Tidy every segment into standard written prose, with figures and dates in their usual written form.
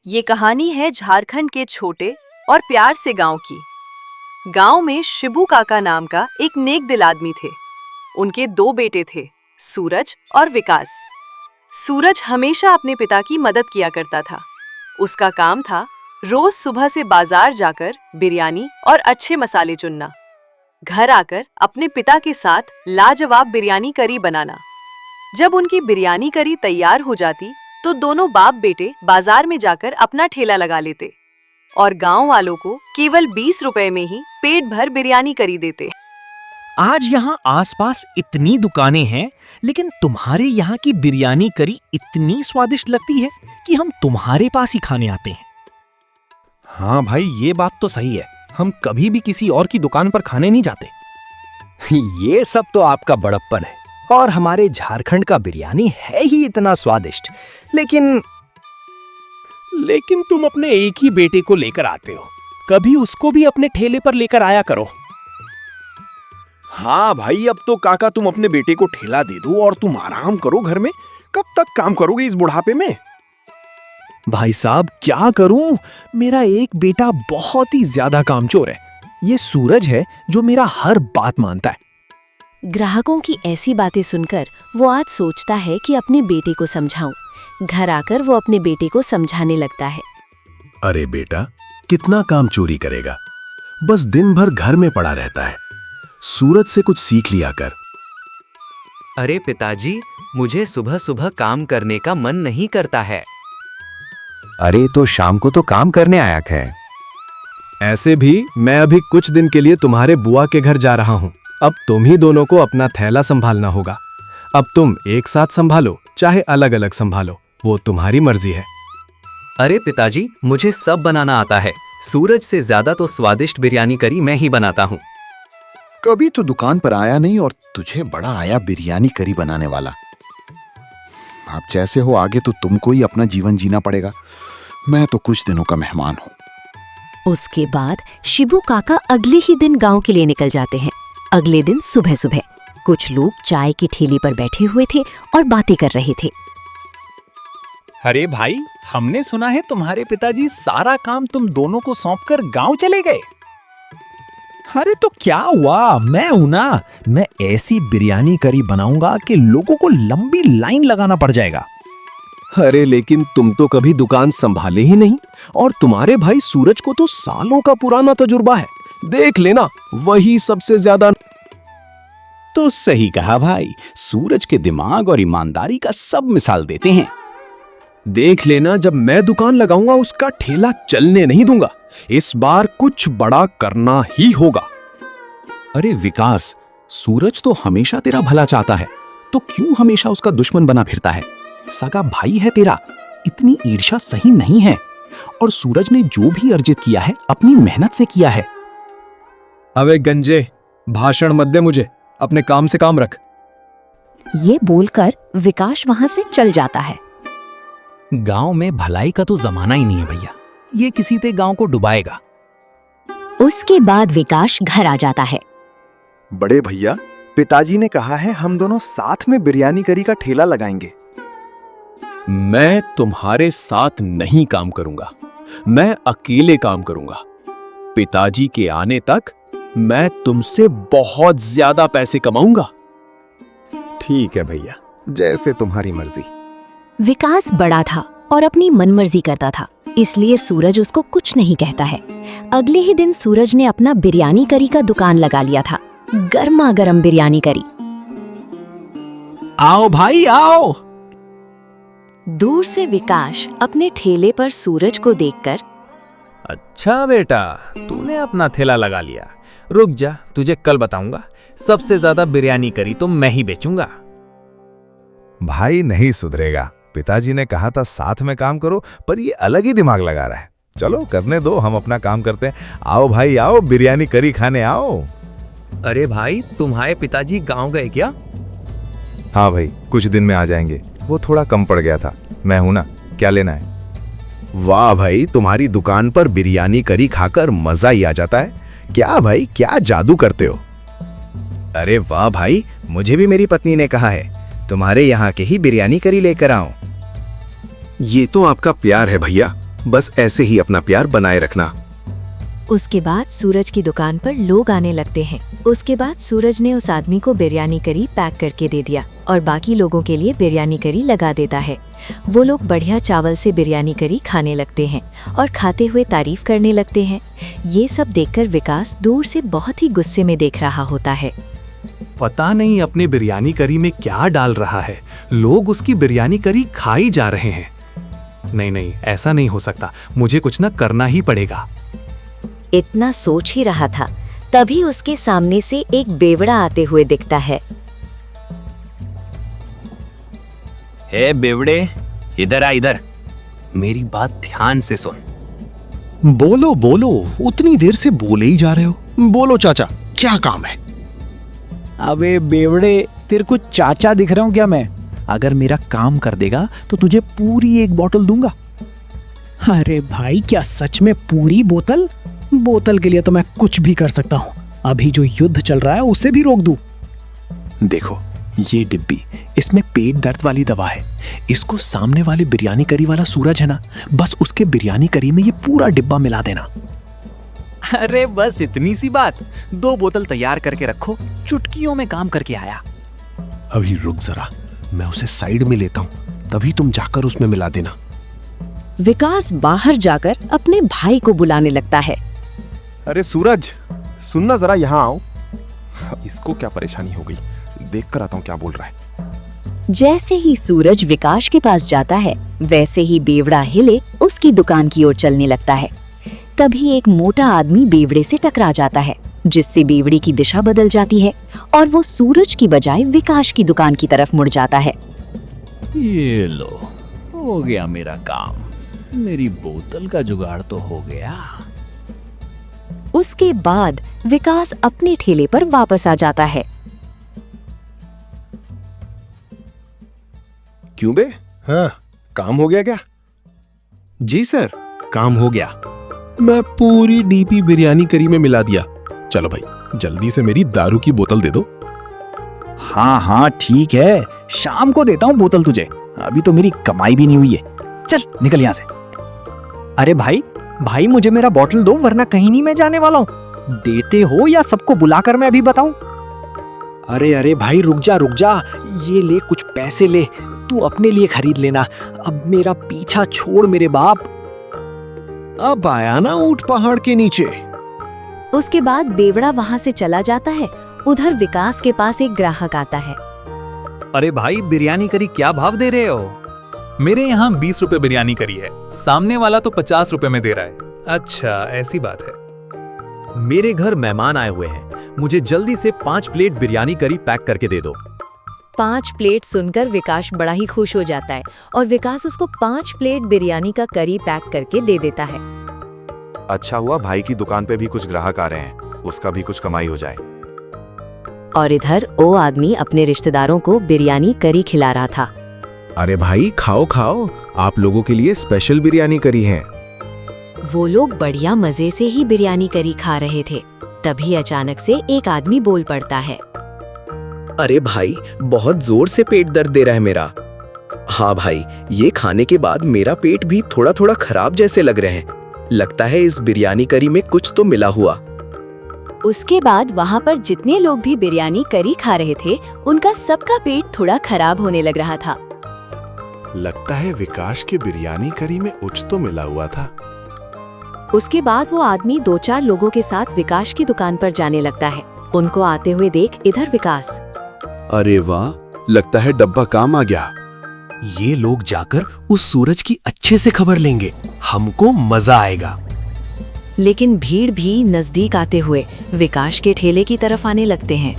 ये कहानी है झारखंड के छोटे और प्यार से गांव की। गांव में शिबू काका नाम का एक नेक दिल आदमी थे। उनके दो बेटे थे, सूरज और विकास। सूरज हमेशा अपने पिता की मदद किया करता था। उसका काम था रोज सुबह से बाजार जाकर बिरयानी और अच्छे मसाले चुनना, घर आकर अपने पिता के साथ लाजवाब बिरयानी करी बनाना। जब उनकी बिरयानी करी तैयार हो जाती तो दोनों बाप बेटे बाजार में जाकर अपना ठेला लगा लेते और गांव वालों को केवल 20 रुपए में ही पेट भर बिरयानी करी देते। आज यहाँ आसपास इतनी दुकानें हैं, लेकिन तुम्हारे यहाँ की बिरयानी करी इतनी स्वादिष्ट लगती है कि हम तुम्हारे पास ही खाने आते हैं। हाँ भाई, ये बात तो सही है। हम कभी भी किसी और की दुकान पर खाने नहीं जाते। ये सब तो आपका बड़प्पन है, और हमारे झारखंड का बिरयानी है ही इतना स्वादिष्ट। लेकिन तुम अपने एक ही बेटे को लेकर आते हो, कभी उसको भी अपने ठेले पर लेकर आया करो। हाँ भाई, अब तो काका तुम अपने बेटे को ठेला दे दो और तुम आराम करो घर में। कब तक काम करोगे इस बुढ़ापे में? भाई साहब, क्या करूं, मेरा एक बेटा बहुत ही ज्यादा कामचोर है। ये सूरज है जो मेरा हर बात मानता है। ग्राहकों की ऐसी बातें सुनकर वो आज सोचता है कि अपने बेटे को समझाऊं। घर आकर वो अपने बेटे को समझाने लगता है। अरे बेटा, कितना काम चोरी करेगा, बस दिन भर घर में पड़ा रहता है। सूरज से कुछ सीख लिया कर। अरे पिताजी, मुझे सुबह सुबह काम करने का मन नहीं करता है। अरे तो शाम को तो काम करने आया है। ऐसे भी मैं अभी कुछ दिन के लिए तुम्हारे बुआ के घर जा रहा हूँ। अब तुम ही दोनों को अपना थैला संभालना होगा। अब तुम एक साथ संभालो, चाहे अलग अलग संभालो, वो तुम्हारी मर्जी है। अरे पिताजी, मुझे सब बनाना आता है। सूरज से ज्यादा तो स्वादिष्ट बिरयानी करी मैं ही बनाता हूँ। कभी तो दुकान पर आया नहीं और तुझे बड़ा आया बिरयानी करी बनाने वाला। आप जैसे हो, आगे तो तुमको ही अपना जीवन जीना पड़ेगा। मैं तो कुछ दिनों का मेहमान हूँ। उसके बाद शिबू काका अगले ही दिन गांव के लिए निकल जाते हैं। अगले दिन सुबह सुबह कुछ लोग चाय की ठेली पर बैठे हुए थे और बातें कर रहे थे। अरे भाई, हमने सुना है तुम्हारे पिताजी सारा काम तुम दोनों को सौंपकर गांव चले गए। अरे तो क्या हुआ, मैं हूं ना। मैं ऐसी बिरयानी करी बनाऊंगा कि लोगों को लंबी लाइन लगाना पड़ जाएगा। अरे लेकिन तुम तो कभी दुकान संभाले ही नहीं, और तुम्हारे भाई सूरज को तो सालों का पुराना तजुर्बा है। देख लेना, वही सबसे ज्यादा। तो सही कहा भाई, सूरज के दिमाग और ईमानदारी का सब मिसाल देते हैं। देख लेना, जब मैं दुकान लगाऊंगा उसका ठेला चलने नहीं दूंगा। इस बार कुछ बड़ा करना ही होगा। अरे विकास, सूरज तो हमेशा तेरा भला चाहता है, तो क्यों हमेशा उसका दुश्मन बना फिरता है? सगा भाई है तेरा, इतनी ईर्ष्या सही नहीं है। और सूरज ने जो भी अर्जित किया है अपनी मेहनत से किया है। अबे गंजे, भाषण मत दे मुझे, अपने काम से काम रख। ये बोलकर विकास वहां से चल जाता है। गांव में भलाई का तो जमाना ही नहीं है भैया, ये किसी ते गांव को डुबाएगा। उसके बाद विकास घर आ जाता है। बड़े भैया, पिताजी ने कहा है हम दोनों साथ में बिरयानी करी का ठेला लगाएंगे। मैं तुम्हारे साथ नहीं काम करूंगा, मैं अकेले काम करूंगा। पिताजी के आने तक मैं तुमसे बहुत ज्यादा पैसे कमाऊंगा। ठीक है भैया, जैसे तुम्हारी मर्जी। विकास बड़ा था और अपनी मनमर्जी करता था, इसलिए सूरज उसको कुछ नहीं कहता है। अगले ही दिन सूरज ने अपना बिरयानी करी का दुकान लगा लिया था। गर्मा गर्म बिरयानी करी। आओ भाई आओ। दूर से विकास अपने ठेले पर सूरज को देखकर, अच्छा बेटा, तूने अपना ठेला लगा लिया। रुक जा, तुझे कल बताऊंगा। सबसे ज्यादा बिरयानी करी तो मैं ही बेचूंगा। भाई नहीं सुधरेगा। पिताजी ने कहा था साथ में काम करो, पर ये अलग ही दिमाग लगा रहा है। चलो करने दो, हम अपना काम करते हैं। आओ भाई आओ, बिरयानी करी खाने आओ। अरे भाई, तुम्हारे पिताजी गांव गए क्या? हाँ भाई, कुछ दिन में आ जाएंगे। वो थोड़ा कम पड़ गया था। मैं हूं ना, क्या लेना है? वाह भाई, तुम्हारी दुकान पर बिरयानी करी खाकर मजा ही आ जाता है। क्या भाई, क्या जादू करते हो। अरे वाह भाई, मुझे भी मेरी पत्नी ने कहा है तुम्हारे यहाँ के ही बिरयानी करी लेकर आऊं। ये तो आपका प्यार है भैया, बस ऐसे ही अपना प्यार बनाए रखना। उसके बाद सूरज की दुकान पर लोग आने लगते हैं। उसके बाद सूरज ने उस आदमी को बिरयानी करी पैक करके दे दिया और बाकी लोगों के लिए बिरयानी करी लगा देता है। वो लोग बढ़िया चावल से बिरयानी करी खाने लगते हैं और खाते हुए तारीफ करने लगते हैं। ये सब देखकर विकास दूर से बहुत ही गुस्से में देख रहा होता है। पता नहीं अपने बिरयानी करी में क्या डाल रहा है, लोग उसकी बिरयानी करी खाई जा रहे हैं। नहीं नहीं, ऐसा नहीं हो सकता, मुझे कुछ ना करना ही पड़ेगा। इतना सोच ही रहा था, तभी उसके सामने से एक बेवड़ा आते हुए दिखता है। हे बेवड़े, इधर आ इधर, मेरी बात ध्यान से सुन। बोलो बोलो, उतनी देर से बोले ही जा रहे हो। बोलो चाचा, क्या काम है? अबे बेवड़े, तेरे को चाचा दिख रहा हूं क्या मैं? अगर मेरा काम कर देगा तो तुझे पूरी एक बोतल दूंगा। अरे भाई, क्या सच में पूरी बोतल? बोतल के लिए तो मैं कुछ भी कर सकता हूँ। अभी जो युद्ध चल रहा है उसे भी रोक दूं। देखो, ये डिब्बी, इसमें पेट दर्द वाली दवा है। इसको सामने वाले बिरयानी करी वाला सूरज है ना, बस उसके बिरयानी करी में ये पूरा डिब्बा मिला देना। अरे बस इतनी सी बात, 2 बोतल तैयार करके रखो, चुटकियों में काम करके आया। अभी रुक जरा, मैं उसे साइड में लेता हूँ, तभी तुम जाकर उसमें मिला देना। विकास बाहर जाकर अपने भाई को बुलाने लगता है। अरे सूरज, सुनना जरा, यहाँ आओ। इसको क्या परेशानी हो गई, देख कर आता हूँ क्या बोल रहा है। जैसे ही सूरज विकास के पास जाता है, वैसे ही बेवड़ा हिले उसकी दुकान की ओर चलने लगता है। तभी एक मोटा आदमी बेवड़े से टकरा जाता है, जिससे बेवड़े की दिशा बदल जाती है और वो सूरज की बजाय विकास की दुकान की तरफ मुड़ जाता है। ये लो, हो गया मेरा काम। मेरी बोतल का जुगाड़ तो हो गया। उसके बाद विकास अपने ठेले पर वापस आ जाता है। क्यों बे? हाँ, काम हो गया क्या? जी सर, काम हो गया। मैं पूरी डीपी बिरयानी करी में मिला दिया। चलो भाई, जल्दी से मेरी दारू की बोतल दे दो। हाँ हाँ ठीक है, शाम को देता हूँ बोतल तुझे, अभी तो मेरी कमाई भी नहीं हुई है। चल निकल यहाँ से। अरे भाई भाई, मुझे मेरा बोतल दो, वरना कहीं नहीं मैं जाने वाला हूँ। देते हो या सबको बुलाकर मैं अभी बताऊं? अरे अरे भाई, रुक जा, ये ले कुछ पैसे ले, तू अपने लिए खरीद लेना। अब मेरा पीछा छोड़ मेरे बाप। अब आया ना ऊंट पहाड़ के नीचे। उसके बाद बेवड़ा वहाँ से चला जाता है। उधर विकास के पास एक ग्राहक आता है। अरे भाई, बिरयानी करी क्या भाव दे रहे हो? मेरे यहाँ 20 रुपए बिरयानी करी है, सामने वाला तो 50 रुपए में दे रहा है। अच्छा, ऐसी बात है। मेरे घर मेहमान आए हुए हैं, मुझे जल्दी से 5 प्लेट बिरयानी करी पैक करके दे दो। 5 प्लेट सुनकर विकास बड़ा ही खुश हो जाता है और विकास उसको 5 प्लेट बिरयानी का करी पैक करके दे देता है। अच्छा हुआ भाई की दुकान पे भी कुछ ग्राहक आ रहे हैं, उसका भी कुछ कमाई हो जाए। और इधर वो आदमी अपने रिश्तेदारों को बिरयानी करी खिला रहा था। अरे भाई, खाओ खाओ, आप लोगों के लिए स्पेशल बिरयानी करी है। वो लोग बढ़िया मजे से ही बिरयानी करी खा रहे थे। तभी अचानक से एक आदमी बोल पड़ता है। अरे भाई, बहुत जोर से पेट दर्द दे रहा है मेरा। हाँ भाई, ये खाने के बाद मेरा पेट भी थोड़ा थोड़ा खराब जैसे लग रहे हैं। लगता है इस बिरयानी करी में कुछ तो मिला हुआ। उसके बाद वहाँ पर जितने लोग भी बिरयानी करी खा रहे थे, उनका सबका पेट थोड़ा खराब होने लग रहा था। लगता है विकास के बिरयानी करी में कुछ तो मिला हुआ था। उसके बाद वो आदमी 2-4 लोगों के साथ विकास की दुकान पर जाने लगता है। उनको आते हुए देख इधर विकास। अरे वाह, लगता है डब्बा काम आ गया। ये लोग जाकर उस सूरज की अच्छे से खबर लेंगे, हमको मजा आएगा। लेकिन भीड़ भी नजदीक आते हुए विकास के ठेले की तरफ आने लगते हैं।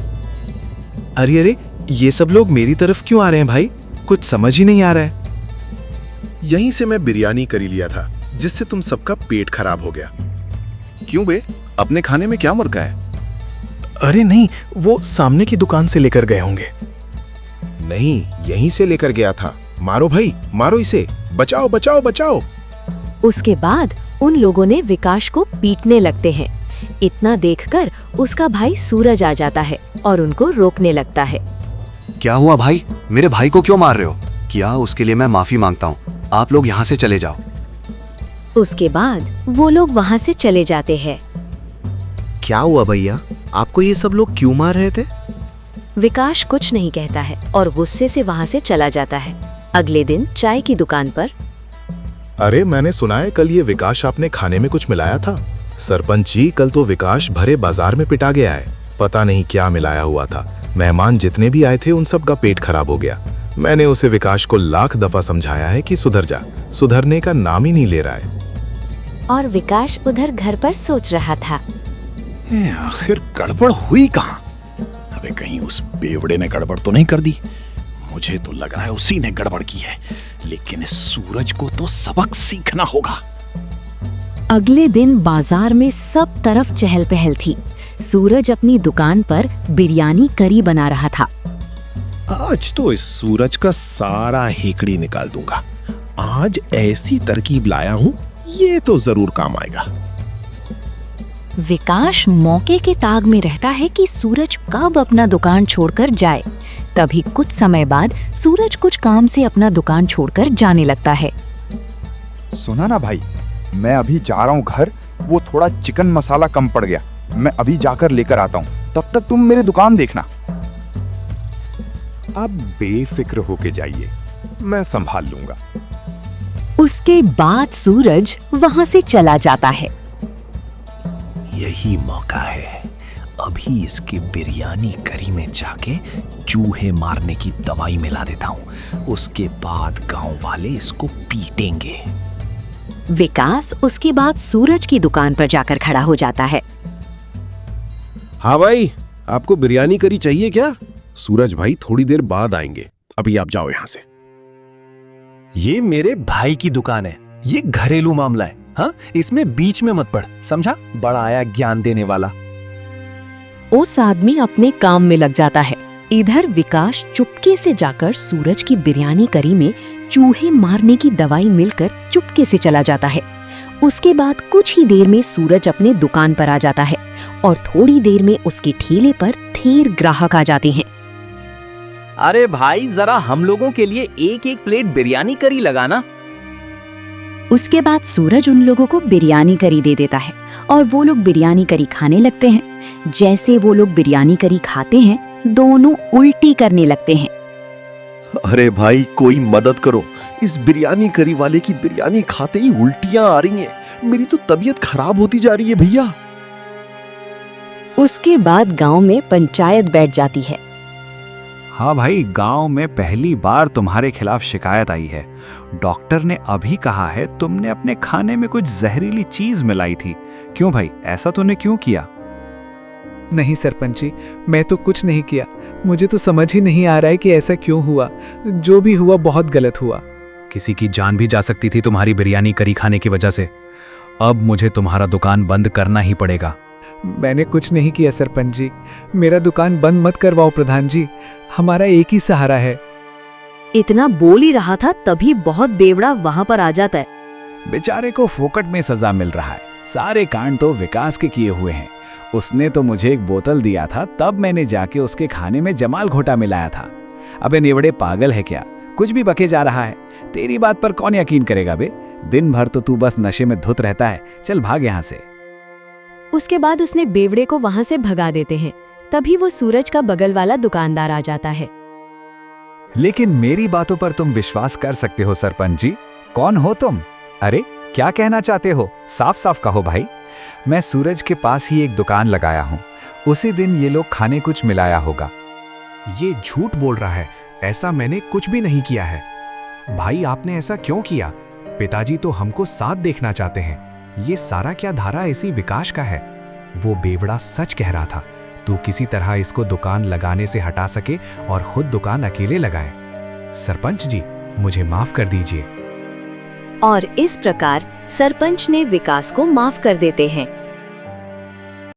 अरे अरे, ये सब लोग मेरी तरफ क्यों आ रहे हैं भाई? कुछ समझ ही नहीं आ रहा है। यहीं से मैं बिरयानी करी लिया था, जिससे तुम सबका पेट खराब हो गया। क्यों बे, अपने खाने में क्या मुर्गा है? अरे नहीं, वो सामने की दुकान से लेकर गए होंगे। नहीं, यहीं से लेकर गया था। मारो भाई, मारो इसे, बचाओ बचाओ बचाओ। उसके बाद उन लोगों ने विकास को पीटने लगते हैं। इतना देखकर उसका भाई सूरज आ जाता है और उनको रोकने लगता है। क्या हुआ भाई, मेरे भाई को क्यों मार रहे हो? क्या उसके लिए मैं माफी मांगता हूँ, आप लोग यहाँ से चले जाओ। उसके बाद वो लोग वहाँ से चले जाते हैं। क्या हुआ भैया, आपको ये सब लोग क्यों मार रहे थे? विकास कुछ नहीं कहता है और गुस्से से वहाँ से चला जाता है। अगले दिन चाय की दुकान पर अरे मैंने सुना है कल ये विकास आपने खाने में कुछ मिलाया था। सरपंच जी, कल तो विकास भरे बाजार में पिटा गया है। पता नहीं क्या मिलाया हुआ था। मेहमान जितने भी आए थे उन सब का पेट खराब हो गया। मैंने उसे विकास को लाख दफा समझाया है कि सुधर जा, सुधरने का नाम ही नहीं ले रहा है। और विकास उधर घर पर सोच रहा था, आखिर गड़बड़ हुई कहाँ? अबे कहीं उस बेवड़े ने गड़बड़ तो नहीं कर दी? मुझे तो लग रहा है उसी ने गड़बड़ की है, लेकिन इस सूरज को तो सबक सीखना होगा। अगले दिन बाजार में सब तरफ चहल पहल थी। सूरज अपनी दुकान पर बिरयानी करी बना रहा था। आज तो इस सूरज का सारा हेकड़ी निकाल दूंगा। आज ऐसी तरकीब लाया हूं, ये तो जरूर काम आएगा। विकास मौके के ताक में रहता है कि सूरज कब अपना दुकान छोड़कर जाए। तभी कुछ समय बाद सूरज कुछ काम से अपना दुकान छोड़कर जाने लगता है। सुना ना भाई, मैं अभी जा रहा हूँ घर। वो थोड़ा चिकन मसाला कम पड़ गया, मैं अभी जाकर लेकर आता हूँ। तब तक तुम मेरी दुकान देखना। अब बेफिक्र होके जाइए, मैं संभाल लूंगा। उसके बाद सूरज वहां से चला जाता है। यही मौका है, अभी इसकी बिरयानी करी में जाके चूहे मारने की दवाई मिला देता हूँ। उसके बाद गांव वाले इसको पीटेंगे। विकास उसके बाद सूरज की दुकान पर जाकर खड़ा हो जाता है। हाँ भाई, आपको बिरयानी करी चाहिए क्या? सूरज भाई थोड़ी देर बाद आएंगे, अभी आप जाओ यहां से। ये मेरे भाई की दुकान है, ये घरेलू मामला है। हाँ, इसमें बीच में मत पड़, समझा? बड़ा आया ज्ञान देने वाला। उस आदमी अपने काम में लग जाता है। इधर विकास चुपके से जाकर सूरज की बिरयानी करी में चूहे मारने की दवाई मिलकर चुपके से चला जाता है। उसके बाद कुछ ही देर में सूरज अपने दुकान पर आ जाता है और थोड़ी देर में उसके ठेले पर ढेर ग्राहक आ जाते हैं। अरे भाई, जरा हम लोगों के लिए एक एक प्लेट बिरयानी करी लगाना। उसके बाद सूरज उन लोगों को बिरयानी करी दे देता है और वो लोग बिरयानी करी खाने लगते हैं। जैसे वो लोग बिरयानी करी खाते हैं, दोनों उल्टी करने लगते हैं। अरे भाई, कोई मदद करो, इस बिरयानी करी वाले की बिरयानी खाते ही उल्टियां आ रही हैं। मेरी तो तबीयत खराब होती जा रही है भैया। उसके बाद गांव में पंचायत बैठ जाती है। हाँ भाई, गांव में पहली बार तुम्हारे खिलाफ शिकायत आई है। डॉक्टर ने अभी कहा है तुमने अपने खाने में कुछ जहरीली चीज मिलाई थी। क्यों भाई, ऐसा तूने क्यों किया? नहीं सरपंच जी, मैं तो कुछ नहीं किया। मुझे तो समझ ही नहीं आ रहा है कि ऐसा क्यों हुआ। जो भी हुआ बहुत गलत हुआ। किसी की जान भी जा सकती थी तुम्हारी बिरयानी करी खाने की वजह से। अब मुझे तुम्हारा दुकान बंद करना ही पड़ेगा। मैंने कुछ नहीं किया सरपंच जी। मेरा दुकान बंद मत करवाओ प्रधान जी, हमारा एक ही सहारा है। इतना बोल ही रहा था तभी बहुत बेवड़ा वहां पर आ जाता है। बेचारे को फोकट में सजा मिल रहा है। सारे कांड तो विकास के किए हुए हैं। उसने तो मुझे एक बोतल दिया था, तब मैंने जाके उसके खाने में जमाल घोटा मिलाया था। अबे नेवड़े, पागल है क्या? कुछ भी बके जा रहा है। तेरी बात पर कौन यकीन करेगा बे? दिन भर तो तू बस नशे में धुत रहता है। चल भाग यहाँ से। उसके बाद उसने बेवड़े को वहां से भगा देते हैं। तभी वो सूरज का बगल वाला दुकानदार आ जाता है। लेकिन मेरी बातों पर तुम विश्वास कर सकते हो सरपंच जी। कौन हो तुम? अरे क्या कहना चाहते हो? साफ साफ कहो भाई। मैं सूरज के पास ही एक दुकान लगाया हूँ। उसी दिन ये लोग खाने कुछ मिलाया होगा। ये झूठ बोल रहा है, ऐसा मैंने कुछ भी नहीं किया है। भाई, आपने ऐसा क्यों किया? पिताजी तो हमको साथ देखना चाहते हैं। ये सारा क्या धारा इसी विकास का है? वो बेवड़ा सच कह रहा था। तू किसी तरह इसको दुकान लगाने से हटा सके और खुद दुकान अकेले लगाए। सरपंच जी, मुझे माफ कर दीजिए। और इस प्रकार सरपंच ने विकास को माफ कर देते हैं।